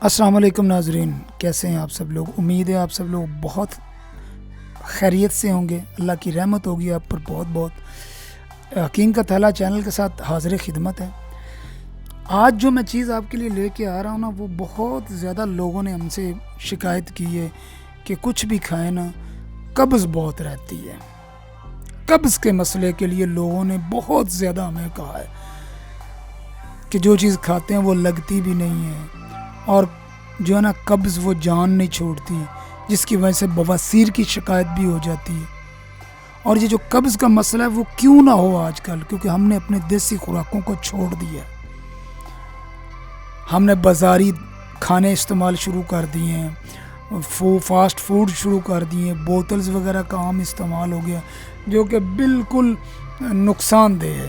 السلام علیکم ناظرین، کیسے ہیں آپ سب لوگ؟ امید ہے آپ سب لوگ بہت خیریت سے ہوں گے۔ اللہ کی رحمت ہوگی آپ پر بہت بہت۔ حکیم کا تھیلا چینل کے ساتھ حاضر خدمت ہے۔ آج جو میں چیز آپ کے لیے لے کے آ رہا ہوں نا، وہ بہت زیادہ لوگوں نے ہم سے شکایت کی ہے کہ کچھ بھی کھائیں نا قبض بہت رہتی ہے۔ قبض کے مسئلے کے لیے لوگوں نے بہت زیادہ ہمیں کہا ہے کہ جو چیز کھاتے ہیں وہ لگتی بھی نہیں ہے، اور جو ہے نا قبض وہ جان نہیں چھوڑتی، جس کی وجہ سے بواسیر کی شکایت بھی ہو جاتی ہے۔ اور یہ جو قبض کا مسئلہ ہے وہ کیوں نہ ہو آج کل؟ کیونکہ ہم نے اپنے دیسی خوراکوں کو چھوڑ دیا ہے۔ ہم نے بازاری کھانے استعمال شروع کر دیے ہیں، فاسٹ فوڈ شروع کر دیے ہیں، بوتلز وغیرہ کا عام استعمال ہو گیا جو کہ بالکل نقصان دہ ہے۔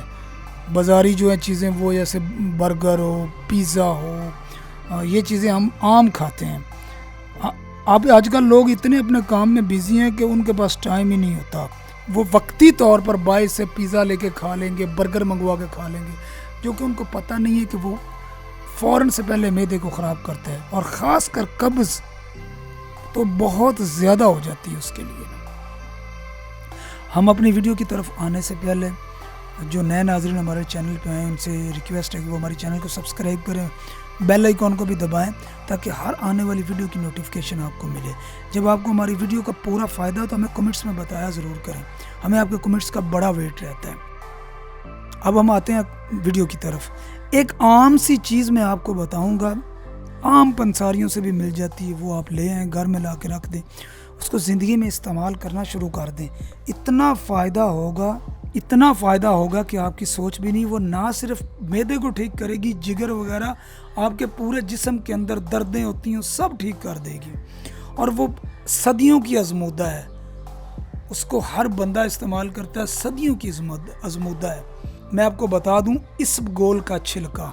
بازاری جو ہے چیزیں وہ جیسے برگر ہو، پیزا ہو، یہ چیزیں ہم عام کھاتے ہیں۔ اب آج کل لوگ اتنے اپنے کام میں بزی ہیں کہ ان کے پاس ٹائم ہی نہیں ہوتا۔ وہ وقتی طور پر باعث سے پیزا لے کے کھا لیں گے، برگر منگوا کے کھا لیں گے، جو کہ ان کو پتہ نہیں ہے کہ وہ فوراً سے پہلے معدے کو خراب کرتا ہے، اور خاص کر قبض تو بہت زیادہ ہو جاتی ہے اس کے لیے۔ ہم اپنی ویڈیو کی طرف آنے سے پہلے جو نئے ناظرین ہمارے چینل پہ آئے ان سے ریکویسٹ ہے کہ وہ ہمارے چینل کو سبسکرائب کریں، بیل آئیکن کو بھی دبائیں تاکہ ہر آنے والی ویڈیو کی نوٹیفیکیشن آپ کو ملے۔ جب آپ کو ہماری ویڈیو کا پورا فائدہ ہو تو ہمیں کمنٹس میں بتایا ضرور کریں، ہمیں آپ کے کمنٹس کا بڑا ویٹ رہتا ہے۔ اب ہم آتے ہیں ویڈیو کی طرف۔ ایک عام سی چیز میں آپ کو بتاؤں گا، عام پنساریوں سے بھی مل جاتی ہے، وہ آپ لے آئیں، گھر میں لا کے رکھ دیں، اس کو زندگی میں استعمال کرنا شروع کر دیں۔ اتنا فائدہ ہوگا کہ آپ کی سوچ بھی نہیں۔ وہ نہ صرف معدے کو ٹھیک کرے گی، جگر وغیرہ آپ کے پورے جسم کے اندر دردیں ہوتی ہیں سب ٹھیک کر دے گی، اور وہ صدیوں کی آزمودہ ہے۔ اس کو ہر بندہ استعمال کرتا ہے، صدیوں کی آزمودہ ہے۔ میں آپ کو بتا دوں، اسبگول کا چھلکا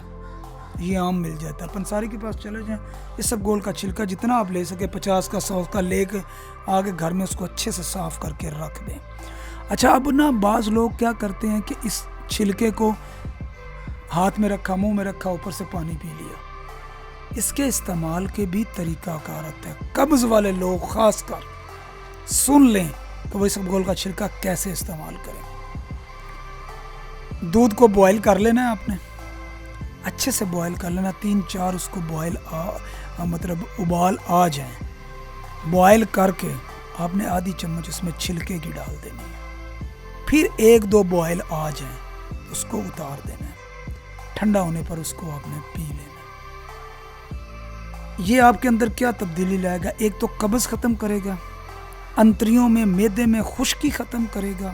یہ عام مل جاتا ہے، پنساری کے پاس چلے جائیں، اسبگول کا چھلکا جتنا آپ لے سکے، 50 کا 100 کا لے کے آگے گھر میں اس کو اچھے سے صاف کر کے رکھ دیں۔ اچھا، اب نا بعض لوگ کیا کرتے ہیں کہ اس چھلکے کو ہاتھ میں رکھا، منہ میں رکھا، اوپر سے پانی پی لیا۔ اس کے استعمال کے بھی طریقہ کار ہوتا ہے۔ قبض والے لوگ خاص کر سن لیں کہ وہ اسبگول کا چھلکا کیسے استعمال کریں۔ دودھ کو بوائل کر لینا ہے آپ نے، اچھے سے بوائل کر لینا، 3-4 اس کو ابال آ جائیں۔ بوائل کر کے آپ نے آدھی چمچ اس میں چھلکے کی ڈال دینی ہے، پھر 1-2 بوائل آ جائیں اس کو اتار دینا ہے، ٹھنڈا ہونے پر اس کو آپ نے پی لینا ہے۔ یہ آپ کے اندر کیا تبدیلی لائے گا؟ ایک تو قبض ختم کرے گا، انتریوں میں معدے میں خشکی ختم کرے گا،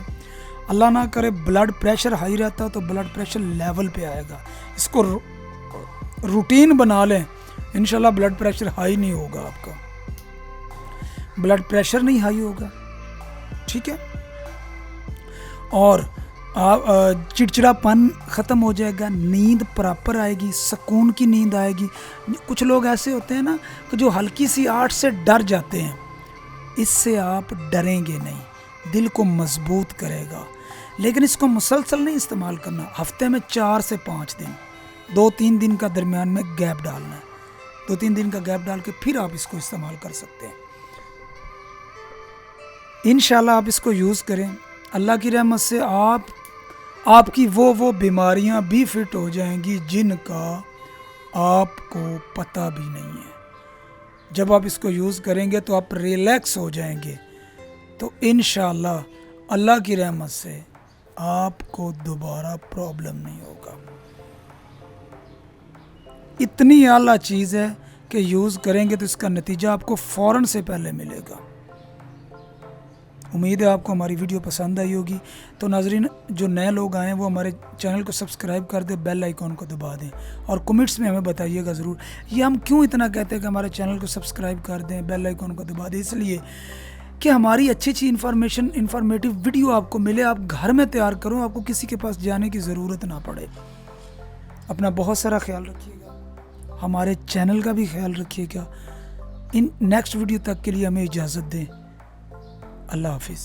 اللہ نہ کرے بلڈ پریشر ہائی رہتا تو بلڈ پریشر لیول پہ آئے گا۔ اس کو روٹین بنا لیں، انشاءاللہ بلڈ پریشر ہائی نہیں ہوگا، آپ کا بلڈ پریشر نہیں ہائی ہوگا، ٹھیک ہے؟ اور چڑچڑا پن ختم ہو جائے گا، نیند پراپر آئے گی، سکون کی نیند آئے گی۔ کچھ لوگ ایسے ہوتے ہیں نا کہ جو ہلکی سی آٹ سے ڈر جاتے ہیں، اس سے آپ ڈریں گے نہیں، دل کو مضبوط کرے گا۔ لیکن اس کو مسلسل نہیں استعمال کرنا، ہفتے میں 4 سے 5 دن، 2-3 دن کا درمیان میں گیپ ڈالنا ہے، 2-3 دن کا گیپ ڈال کے پھر آپ اس کو استعمال کر سکتے ہیں۔ انشاءاللہ آپ اس کو یوز کریں، اللہ کی رحمت سے آپ کی وہ بیماریاں بھی فٹ ہو جائیں گی جن کا آپ کو پتہ بھی نہیں ہے۔ جب آپ اس کو یوز کریں گے تو آپ ریلیکس ہو جائیں گے، تو انشاءاللہ اللہ کی رحمت سے آپ کو دوبارہ پرابلم نہیں ہوگا۔ اتنی اعلیٰ چیز ہے کہ یوز کریں گے تو اس کا نتیجہ آپ کو فوراً سے پہلے ملے گا۔ امید ہے آپ کو ہماری ویڈیو پسند آئی ہوگی۔ تو ناظرین، جو نئے لوگ آئے ہیں وہ ہمارے چینل کو سبسکرائب کر دیں، بیل آئیکن کو دبا دیں، اور کمنٹس میں ہمیں بتائیے گا ضرور۔ یہ ہم کیوں اتنا کہتے ہیں کہ ہمارے چینل کو سبسکرائب کر دیں، بیل آئیکن کو دبا دیں؟ اس لیے کہ ہماری اچھی انفارمیٹیو ویڈیو آپ کو ملے، آپ گھر میں تیار کرو، آپ کو کسی کے پاس جانے کی ضرورت نہ پڑے۔ اپنا بہت سارا خیال رکھیے گا، ہمارے چینل کا بھی خیال رکھیے گا۔ نیکسٹ ویڈیو تک کے لیے ہمیں اجازت دیں۔ اللہ حافظ۔